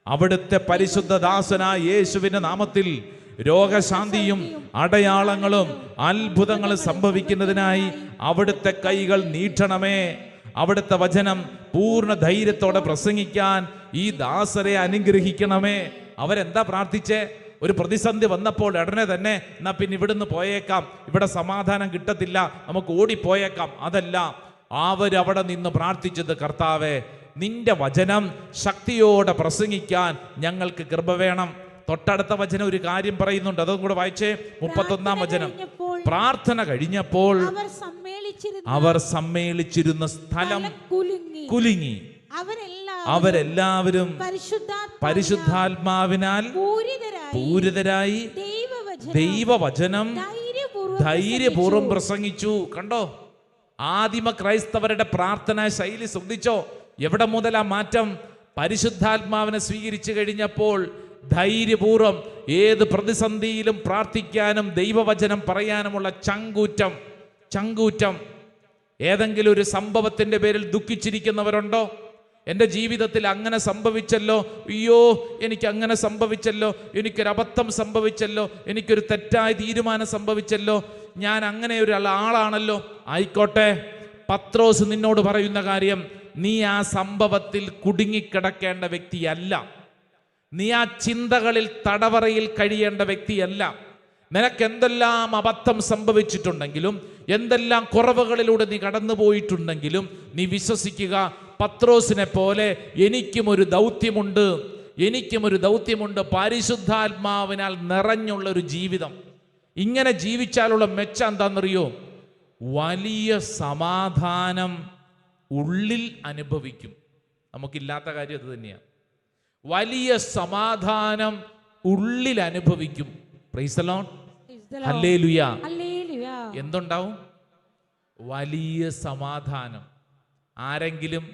അവിടുത്തെ പരിശുദ്ധ ദാസനായ യേശുവിന്റെ നാമത്തിൽ രോഗശാന്തിയും അടയാളങ്ങളും അത്ഭുതങ്ങളും സംഭവിക്കുന്നതിനായി അവിടുത്തെ കൈകൾ നീട്ടണമേ. അവിടുത്തെ വചനം പൂർണ്ണ ധൈര്യത്തോടെ പ്രസംഗിക്കാൻ ഈ ദാസരെ അനുഗ്രഹിക്കണമേ. അവരെന്താ പ്രാർത്ഥിച്ചേ? ഒരു പ്രതിസന്ധി വന്നപ്പോൾ ഉടനെ തന്നെ എന്നാ പിന്നെ ഇവിടുന്ന് പോയേക്കാം, ഇവിടെ സമാധാനം കിട്ടത്തില്ല, നമുക്ക് ഓടിപ്പോയേക്കാം. അതല്ല, അവരവിടെ നിന്ന് പ്രാർത്ഥിച്ചത്, കർത്താവേ നിന്റെ വചനം ശക്തിയോടെ പ്രസംഗിക്കാൻ ഞങ്ങൾക്ക് കൃപ വേണം. തൊട്ടടുത്ത വചനം ഒരു കാര്യം പറയുന്നുണ്ട്, അതും കൂടെ വായിച്ചേ. 31-ാം വചനം. പ്രാർത്ഥന കഴിഞ്ഞപ്പോൾ അവർ സമ്മേളിച്ചിരുന്ന സ്ഥലം കുലുങ്ങി. അവരെല്ലാവരും പരിശുദ്ധാത്മാവിനാൽ പൂരിതരായി ദൈവവചനം ധൈര്യപൂർവ്വം പ്രസംഗിച്ചു. കണ്ടോ, ആദിമ ക്രൈസ്തവരുടെ പ്രാർത്ഥനാ ശൈലി ശ്രദ്ധിച്ചോ? എവിടെ മുതലാ മാറ്റം? പരിശുദ്ധാത്മാവിനെ സ്വീകരിച്ചു കഴിഞ്ഞപ്പോൾ ധൈര്യപൂർവ്വം ഏത് പ്രതിസന്ധിയിലും പ്രാർത്ഥിക്കാനും ദൈവവചനം പറയാനുമുള്ള ചങ്കൂറ്റം. ഏതെങ്കിലും ഒരു സംഭവത്തിന്റെ പേരിൽ ദുഃഖിച്ചിരിക്കുന്നവരുണ്ടോ? എൻ്റെ ജീവിതത്തിൽ അങ്ങനെ സംഭവിച്ചല്ലോ, അയ്യോ എനിക്ക് അങ്ങനെ സംഭവിച്ചല്ലോ, എനിക്കൊരബദ്ധം സംഭവിച്ചല്ലോ, എനിക്കൊരു തെറ്റായ തീരുമാനം സംഭവിച്ചല്ലോ, ഞാൻ അങ്ങനെ ഒരു ആളാണല്ലോ. ആയിക്കോട്ടെ, പത്രോസ് നിന്നോട് പറയുന്ന കാര്യം, നീ ആ സംഭവത്തിൽ കുടുങ്ങിക്കിടക്കേണ്ട വ്യക്തിയല്ല. നീ ആ ചിന്തകളിൽ തടവറയിൽ കഴിയേണ്ട വ്യക്തിയല്ല. നിനക്ക് എന്തെല്ലാം അബദ്ധം സംഭവിച്ചിട്ടുണ്ടെങ്കിലും, എന്തെല്ലാം കുറവുകളിലൂടെ നീ കടന്നു പോയിട്ടുണ്ടെങ്കിലും, നീ വിശ്വസിക്കുക, പത്രോസിനെ പോലെ എനിക്കും ഒരു ദൗത്യമുണ്ട്. പരിശുദ്ധാത്മാവിനാൽ നിറഞ്ഞുള്ളൊരു ജീവിതം. ഇങ്ങനെ ജീവിച്ചാലുള്ള മെച്ചം എന്താണെന്നറിയോ? വലിയ സമാധാനം ഉള്ളിൽ അനുഭവിക്കും. നമുക്കില്ലാത്ത കാര്യം അത് തന്നെയാണ്. വലിയ സമാധാനം ഉള്ളിൽ അനുഭവിക്കും. Praise the Lord, hallelujah. എന്തുണ്ടാവും? വലിയ സമാധാനം. ആരെങ്കിലും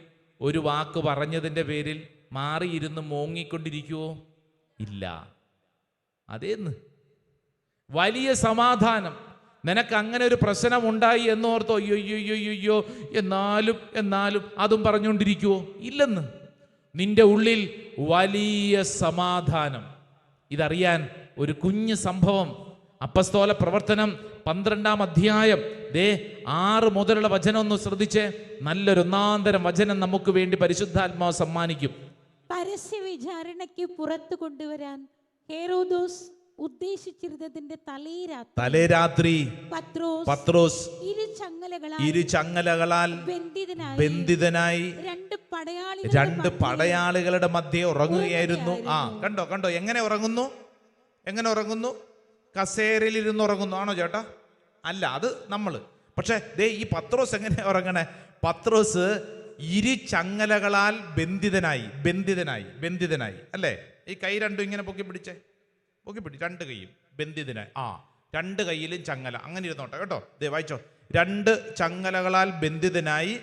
ഒരു വാക്ക് പറഞ്ഞതിൻ്റെ പേരിൽ മാറിയിരുന്ന് മോങ്ങിക്കൊണ്ടിരിക്കുവോ? ഇല്ല. അതേന്ന് വലിയ സമാധാനം. നിനക്ക് അങ്ങനെ ഒരു പ്രശ്നം ഉണ്ടായി എന്നോർത്തോ അയ്യോ എന്നാലും അതും പറഞ്ഞുകൊണ്ടിരിക്കുവോ? ഇല്ലെന്ന്. നിന്റെ ഉള്ളിൽ വലിയ സമാധാനം. ഇതറിയാൻ ഒരു കുഞ്ഞു സംഭവം, അപ്പസ്തോല പ്രവർത്തനം 12-ാം അധ്യായം 6 മുതലുള്ള വചനം ഒന്ന് ശ്രദ്ധിച്ചേ. നല്ലൊരു ഒന്നാന്തരം വചനം നമുക്ക് വേണ്ടി പരിശുദ്ധാത്മാവ് സമ്മാനിക്കും. പരസ്യ വിചാരണയ്ക്ക് പുറത്തു കൊണ്ടുവരാൻ ഹെരോദോസ് ഉദ്ദേശിച്ചിരുന്നതിന്റെ തലേരാത്രി പത്രോസ് ഇരു ചങ്ങലകളാൽ ബന്ധിതനായി രണ്ട് പടയാളികളുടെ മധ്യേ ഉറങ്ങുകയായിരുന്നു. കണ്ടോ എങ്ങനെ ഉറങ്ങുന്നു? കസേരയിൽ ഇരുന്ന് ഉറങ്ങുന്നു ആണോ ചേട്ടാ? അല്ല, അത് നമ്മള്. പക്ഷെ ഈ പത്രോസ് എങ്ങനെ ഉറങ്ങണേ? പത്രോസ് ഇരു ചങ്ങലകളാൽ ബന്ധിതനായി അല്ലേ? ഈ കൈ രണ്ടും ഇങ്ങനെ പൊക്കി പിടിച്ച് രണ്ട് കൈയും ബന്ധിതനായി. രണ്ട് കൈയിലും ചങ്ങല. അങ്ങനെ ഇരുന്നോട്ടെ കേട്ടോ. വായിച്ചോ. രണ്ട് ചങ്ങലകളാൽ ബന്ധിതനായി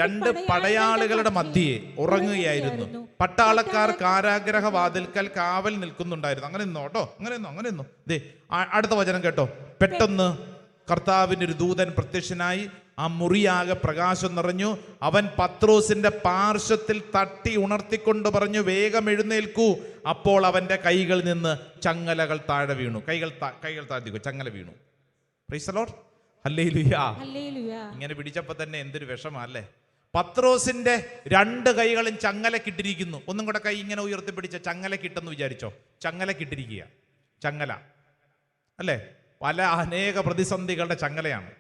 രണ്ട് പടയാളികളുടെ മധ്യേ ഉറങ്ങുകയായിരുന്നു. പട്ടാളക്കാർ കാരാഗ്രഹ വാതിൽക്കൽ കാവൽ നിൽക്കുന്നുണ്ടായിരുന്നു. അങ്ങനെ നിന്നോട്ടോ, അങ്ങനെ നിന്നു. അടുത്ത വചനം കേട്ടോ. പെട്ടെന്ന് കർത്താവിൻ്റെ ഒരു ദൂതൻ പ്രത്യക്ഷനായി ആ മുറിയാകെ പ്രകാശം നിറഞ്ഞു. അവൻ പത്രോസിന്റെ പാർശ്വത്തിൽ തട്ടി ഉണർത്തിക്കൊണ്ട് പറഞ്ഞു, വേഗം എഴുന്നേൽക്കൂ. അപ്പോൾ അവന്റെ കൈകളിൽ നിന്ന് ചങ്ങലകൾ താഴെ വീണു. കൈകൾ താഴ്ത്തിക്കോ, ചങ്ങല വീണു. Praise the Lord, hallelujah. ഇങ്ങനെ പിടിച്ചപ്പോ തന്നെ എന്തൊരു വിഷമല്ലേ. പത്രോസിന്റെ രണ്ട് കൈകളും ചങ്ങലക്കിട്ടിരിക്കുന്നു. ഒന്നും കൂടെ കൈ ഇങ്ങനെ ഉയർത്തിപ്പിടിച്ച ചങ്ങലക്കിട്ടെന്ന് വിചാരിച്ചോ. ചങ്ങലക്കിട്ടിരിക്കുക. ചങ്ങല അല്ലേ? അനേക പ്രതിസന്ധികളുടെ ചങ്ങലയാണ്.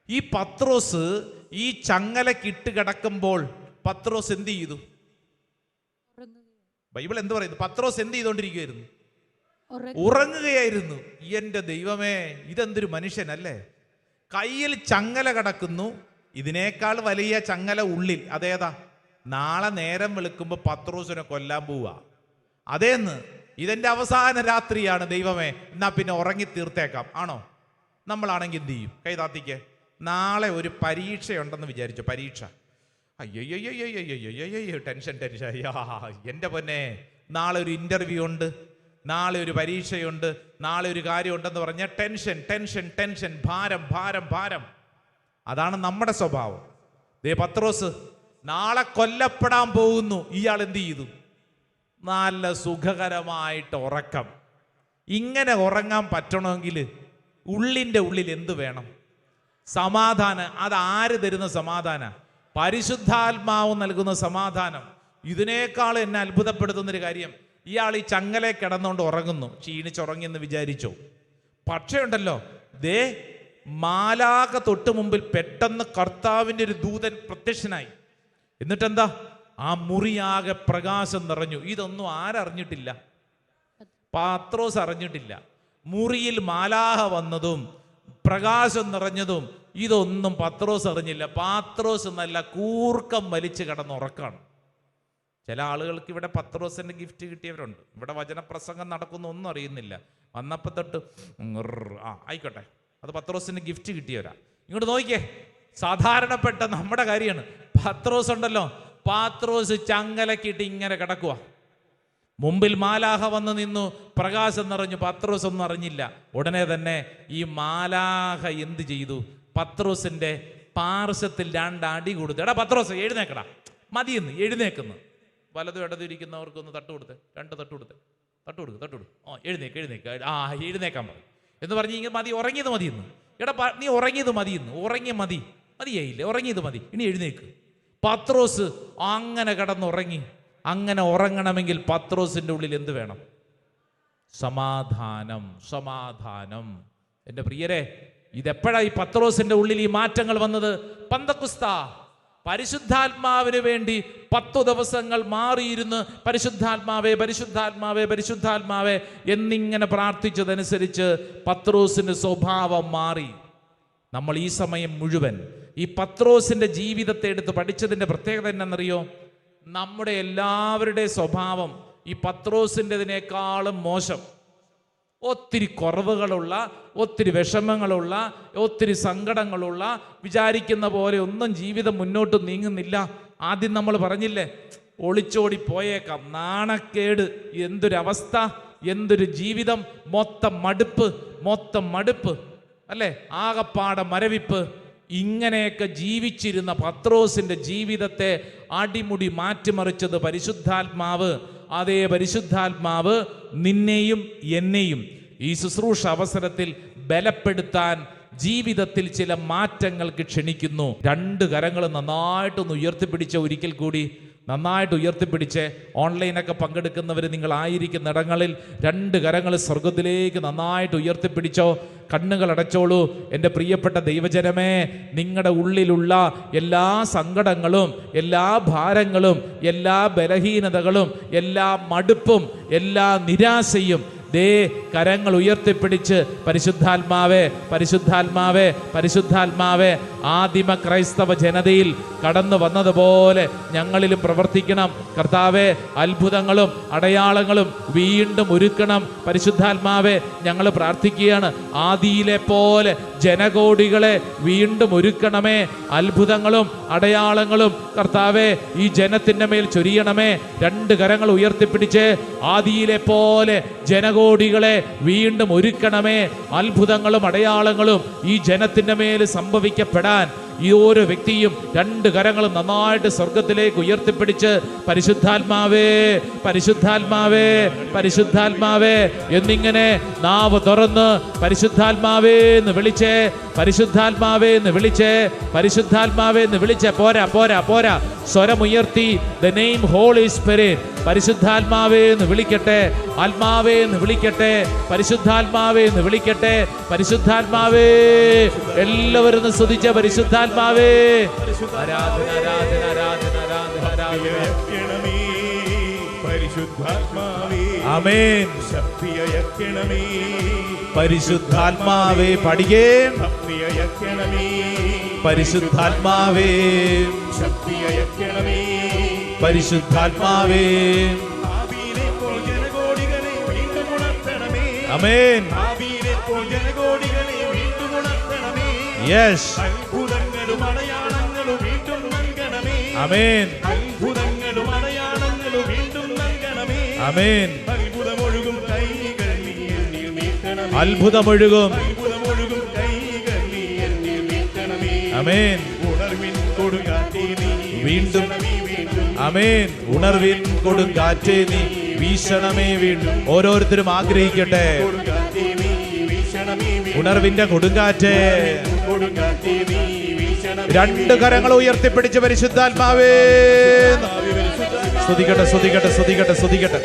ഈ പത്രോസ് ഈ ചങ്ങലക്കിട്ട് കിടക്കുമ്പോൾ പത്രോസ് എന്ത് ചെയ്തു? ബൈബിൾ എന്ത് പറയുന്നു? പത്രോസ് എന്ത് ചെയ്തോണ്ടിരിക്കുകയായിരുന്നു? ഉറങ്ങുകയായിരുന്നു. എന്റെ ദൈവമേ, ഇതെന്തൊരു മനുഷ്യനല്ലേ. കയ്യിൽ ചങ്ങല കിടക്കുന്നു, ഇതിനേക്കാൾ വലിയ ചങ്ങല ഉള്ളിൽ. അതേതാ? നാളെ നേരം വെളുക്കുമ്പോൾ പത്രോസിനെ കൊല്ലാൻ പോവുക. അതേന്ന്, ഇതെന്റെ അവസാന രാത്രിയാണ് ദൈവമേ, എന്നാ പിന്നെ ഉറങ്ങി തീർത്തേക്കാം. ആണോ? നമ്മളാണെങ്കിൽ എന്ത് ചെയ്യും? കൈ താത്തിക്ക്. നാളെ ഒരു പരീക്ഷയുണ്ടെന്ന് വിചാരിച്ചു. പരീക്ഷ. അയ്യോ ടെൻഷൻ. എൻ്റെ പൊന്നെ, നാളെ ഒരു ഇന്റർവ്യൂ ഉണ്ട്, നാളെ ഒരു പരീക്ഷയുണ്ട്, നാളെ ഒരു കാര്യമുണ്ടെന്ന് പറഞ്ഞ ടെൻഷൻ, ഭാരം. അതാണ് നമ്മുടെ സ്വഭാവം. പത്രോസ് നാളെ കൊല്ലപ്പെടാൻ പോകുന്നു. ഇയാൾ എന്ത് ചെയ്തു? നല്ല സുഖകരമായിട്ട് ഉറക്കം. ഇങ്ങനെ ഉറങ്ങാൻ പറ്റണമെങ്കിൽ ഉള്ളിൻ്റെ ഉള്ളിൽ എന്ത് വേണം? സമാധാനം. അത് ആര് തരുന്ന സമാധാനം? പരിശുദ്ധാത്മാവ് നൽകുന്ന സമാധാനം. ഇതിനേക്കാൾ എന്നെ അത്ഭുതപ്പെടുത്തുന്നൊരു കാര്യം, ഇയാൾ ഈ ചങ്ങലെ കിടന്നുകൊണ്ട് ഉറങ്ങുന്നു, ക്ഷീണിച്ചുറങ്ങിയെന്ന് വിചാരിച്ചു. പക്ഷേ ഉണ്ടല്ലോ, ദേ മാലാഖ തൊട്ട് മുമ്പിൽ പെട്ടെന്ന് കർത്താവിൻ്റെ ഒരു ദൂതൻ പ്രത്യക്ഷനായി. എന്നിട്ടെന്താ, ആ മുറിയാകെ പ്രകാശം നിറഞ്ഞു. ഇതൊന്നും ആരറിഞ്ഞിട്ടില്ല? പത്രോസ് അറിഞ്ഞിട്ടില്ല. മുറിയിൽ മാലാഖ വന്നതും പ്രകാശം നിറഞ്ഞതും ഇതൊന്നും പത്രോസ് അറിഞ്ഞില്ല. പത്രോസ് നല്ല കൂർക്കം വലിച്ച് കിടന്നുറക്കാണ്. ചില ആളുകൾക്ക് ഇവിടെ പത്രോസിന്റെ ഗിഫ്റ്റ് കിട്ടിയവരുണ്ട്. ഇവിടെ വചനപ്രസംഗം നടക്കുന്ന ഒന്നും അറിയുന്നില്ല, വന്നപ്പോൾ തൊട്ട് ആയിക്കോട്ടെ, അത് പത്രോസിന്റെ ഗിഫ്റ്റ് കിട്ടിയവരാ. ഇങ്ങോട്ട് നോക്കിയേ, സാധാരണപ്പെട്ട നമ്മുടെ കാര്യമാണ്. പത്രോസ് ഉണ്ടല്ലോ, പത്രോസ് ചങ്ങലക്കിട്ട് ഇങ്ങനെ കിടക്കുക. മുമ്പിൽ മാലാഖ വന്ന് നിന്നു, പ്രകാശം നിറഞ്ഞു. പത്രോസ് ഒന്നും അറിഞ്ഞില്ല. ഉടനെ തന്നെ ഈ മാലാഖ എന്ത് ചെയ്തു? പത്രോസിന്റെ പാർശ്വത്തിൽ 2 അടി കൊടുത്തു. എടാ പത്രോസ്, എഴുന്നേക്കടാ, മതിയെന്ന്. എഴുന്നേക്കുന്നു. വലതും ഇടതും ഇരിക്കുന്നവർക്കൊന്ന് തട്ടുകൊടുത്ത്, 2 തട്ടുകൊടുത്ത്, തട്ടുകൊടുക്ക്. എഴുന്നേക്ക്. എഴുന്നേക്കാൻ പറയും എന്ന് പറഞ്ഞ് ഇങ്ങനെ മതി, ഉറങ്ങിയത് മതിയെന്ന്. എടാ നീ ഉറങ്ങിയത് മതിയെന്ന്. മതിയായില്ലേ? ഉറങ്ങിയത് മതി, ഇനി എഴുന്നേക്ക്. പത്രോസ് അങ്ങനെ കിടന്നുറങ്ങി. അങ്ങനെ ഉറങ്ങണമെങ്കിൽ പത്രോസിന്റെ ഉള്ളിൽ എന്ത് വേണം? സമാധാനം. എൻ്റെ പ്രിയരെ, ഇതെപ്പോഴായി പത്രോസിന്റെ ഉള്ളിൽ ഈ മാറ്റങ്ങൾ വന്നത്? പന്തക്കുസ്ത, പരിശുദ്ധാത്മാവിന് വേണ്ടി 10 ദിവസങ്ങൾ മാറിയിരുന്ന് പരിശുദ്ധാത്മാവേ എന്നിങ്ങനെ പ്രാർത്ഥിച്ചതനുസരിച്ച് പത്രോസിന്റെ സ്വഭാവം മാറി. നമ്മൾ ഈ സമയം മുഴുവൻ ഈ പത്രോസിന്റെ ജീവിതത്തെ എടുത്ത് പഠിച്ചതിന്റെ പ്രത്യേകത എന്നറിയോ? നമ്മുടെ എല്ലാവരുടെ സ്വഭാവം ഈ പത്രോസിൻ്റെതിനേക്കാളും മോശം. ഒത്തിരി കുറവുകളുള്ള, ഒത്തിരി വിഷമങ്ങളുള്ള, ഒത്തിരി സങ്കടങ്ങളുള്ള, വിചാരിക്കുന്ന പോലെ ഒന്നും ജീവിതം മുന്നോട്ട് നീങ്ങുന്നില്ല. ആദ്യം നമ്മൾ പറഞ്ഞില്ലേ, ഒളിച്ചോടി പോയേക്കാം, നാണക്കേട്, എന്തൊരവസ്ഥ, എന്തൊരു ജീവിതം, മൊത്തം മടുപ്പ് അല്ലേ, ആകപ്പാടെ മരവിപ്പ്. ഇങ്ങനെയൊക്കെ ജീവിച്ചിരുന്ന പത്രോസിന്റെ ജീവിതത്തെ അടിമുടി മാറ്റിമറിച്ചത് പരിശുദ്ധാത്മാവ്. അതേ പരിശുദ്ധാത്മാവ് നിന്നെയും എന്നെയും ഈ ശുശ്രൂഷ അവസരത്തിൽ ബലപ്പെടുത്താൻ, ജീവിതത്തിൽ ചില മാറ്റങ്ങൾക്ക് ക്ഷണിക്കുന്നു. 2 കരങ്ങൾ നന്നായിട്ടൊന്ന് ഉയർത്തിപ്പിടിച്ച, ഒരിക്കൽ കൂടി നന്നായിട്ട് ഉയർത്തിപ്പിടിച്ച്, ഓൺലൈനൊക്കെ പങ്കെടുക്കുന്നവർ നിങ്ങളായിരിക്കുന്ന ഇടങ്ങളിൽ 2 കരങ്ങൾ സ്വർഗത്തിലേക്ക് നന്നായിട്ട് ഉയർത്തിപ്പിടിച്ചോ. കണ്ണുകൾ അടച്ചോളൂ. എൻ്റെ പ്രിയപ്പെട്ട ദൈവജനമേ, നിങ്ങളുടെ ഉള്ളിലുള്ള എല്ലാ സങ്കടങ്ങളും, എല്ലാ ഭാരങ്ങളും, എല്ലാ ബലഹീനതകളും, എല്ലാ മടുപ്പും, എല്ലാ നിരാശയും ദേ കരങ്ങൾ ഉയർത്തിപ്പിടിച്ച് പരിശുദ്ധാത്മാവേ ആദിമ ക്രൈസ്തവ ജനതയിൽ കടന്നു വന്നതുപോലെ ഞങ്ങളിലും പ്രവർത്തിക്കണം കർത്താവേ. അത്ഭുതങ്ങളും അടയാളങ്ങളും വീണ്ടും ഒരുക്കണം പരിശുദ്ധാത്മാവേ. ഞങ്ങൾ പ്രാർത്ഥിക്കുകയാണ്, ആദിയിലെ പോലെ ജനകോടികളെ വീണ്ടും ഒരുക്കണമേ. അത്ഭുതങ്ങളും അടയാളങ്ങളും കർത്താവേ ഈ ജനത്തിൻ്റെ മേൽ ചൊരിയണമേ. 2 കരങ്ങൾ ഉയർത്തിപ്പിടിച്ച് ആദിയിലെ പോലെ ജനകോടികളെ വീണ്ടും ഒരുക്കണമേ. അത്ഭുതങ്ങളും അടയാളങ്ങളും ഈ ജനത്തിൻ്റെ മേൽ സംഭവിക്കപ്പെടാൻ ഈ ഓരോ വ്യക്തിയും 2 കരങ്ങളും നന്നായിട്ട് സ്വർഗത്തിലേക്ക് ഉയർത്തിപ്പിടിച്ച് പരിശുദ്ധാത്മാവേ എന്നിങ്ങനെ നാവ് തുറന്ന് പരിശുദ്ധാത്മാവേ എന്ന് വിളിച്ചേ. പോരാ. സ്വരമുയർത്തി the name Holy Spirit. പരിശുദ്ധാത്മാവേ എന്ന് വിളിക്കട്ടെ, ആത്മാവേ എന്ന് വിളിക്കട്ടെ, പരിശുദ്ധാത്മാവേ എന്ന് വിളിക്കട്ടെ. പരിശുദ്ധാത്മാവേ, എല്ലാവരും ഒന്ന് സ്തുതിച്ച പരിശുദ്ധാത്മാവേ. ആരാധന. ആമേൻ. പരിശുദ്ധാത്മാവേ പഠിക്കേ. പരിശുദ്ധാത്മാവേ ആമേൻ. യെസ്. ആമേൻ. ആമേൻ. അത്ഭുതമൊഴുകും. ആമേൻ. വീണ്ടും ആമേൻ. ഉണർവിൻ കൊടുങ്കാറ്റേ നീ വീശണമേ വീണ്ടും. ഓരോരുത്തരും ആഗ്രഹിക്കട്ടെ, ഉണർവിന്റെ കൊടുങ്കാറ്റേ. 2 കരങ്ങൾ ഉയർത്തിപ്പിടിച്ച് പരിശുദ്ധാത്മാവേ സ്തുതിക്കട്ടെ.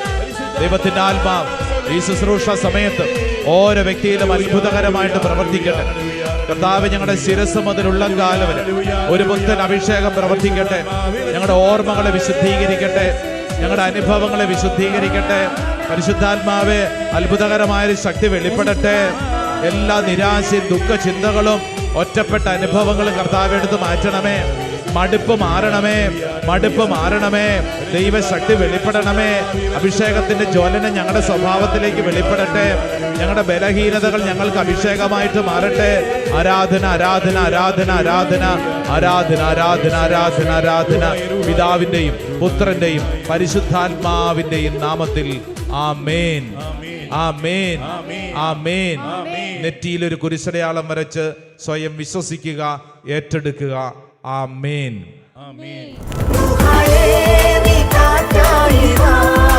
ദൈവത്തിന്റെ ആത്മാവ് ഈ ശുശ്രൂഷ സമയത്ത് ഓരോ വ്യക്തിയിലും അത്ഭുതകരമായിട്ട് പ്രവർത്തിക്കട്ടെ. കർത്താവ്, ഞങ്ങളുടെ ശിരസ് മുതൽ ഉള്ളംകാലം വരെ ഒരു പുത്തൻ അഭിഷേകം പ്രവർത്തിക്കട്ടെ. ഞങ്ങളുടെ ഓർമ്മകളെ വിശുദ്ധീകരിക്കട്ടെ, ഞങ്ങളുടെ അനുഭവങ്ങളെ വിശുദ്ധീകരിക്കട്ടെ. പരിശുദ്ധാത്മാവെ, അത്ഭുതകരമായൊരു ശക്തി വെളിപ്പെടട്ടെ. എല്ലാ നിരാശയും ദുഃഖ ചിന്തകളും ഒറ്റപ്പെട്ട അനുഭവങ്ങളും കർത്താവ് എടുത്ത് മാറ്റണമേ. മടുപ്പ് മാറണമേ, മടുപ്പ് മാറണമേ. ദൈവശക്തി വെളിപ്പെടണമേ. അഭിഷേകത്തിന്റെ ജ്വലനം ഞങ്ങളുടെ സ്വഭാവത്തിലേക്ക് വെളിപ്പെടട്ടെ. ഞങ്ങളുടെ ബലഹീനതകൾ ഞങ്ങൾക്ക് അഭിഷേകമായിട്ട് മാറട്ടെ. ആരാധന, ആരാധന, ആരാധന, ആരാധന, ആരാധന, ആരാധന, ആരാധന, ആരാധന. പിതാവിന്റെയും പുത്രന്റെയും പരിശുദ്ധാത്മാവിന്റെയും നാമത്തിൽ ആമേൻ, ആമേൻ, ആമേൻ. നെറ്റിയിൽ ഒരു കുരിശടയാളം വരച്ച് സ്വയം വിശ്വസിക്കുക, ഏറ്റെടുക്കുക. ആമേൻ. ആമേൻ. Hare Mikata Iva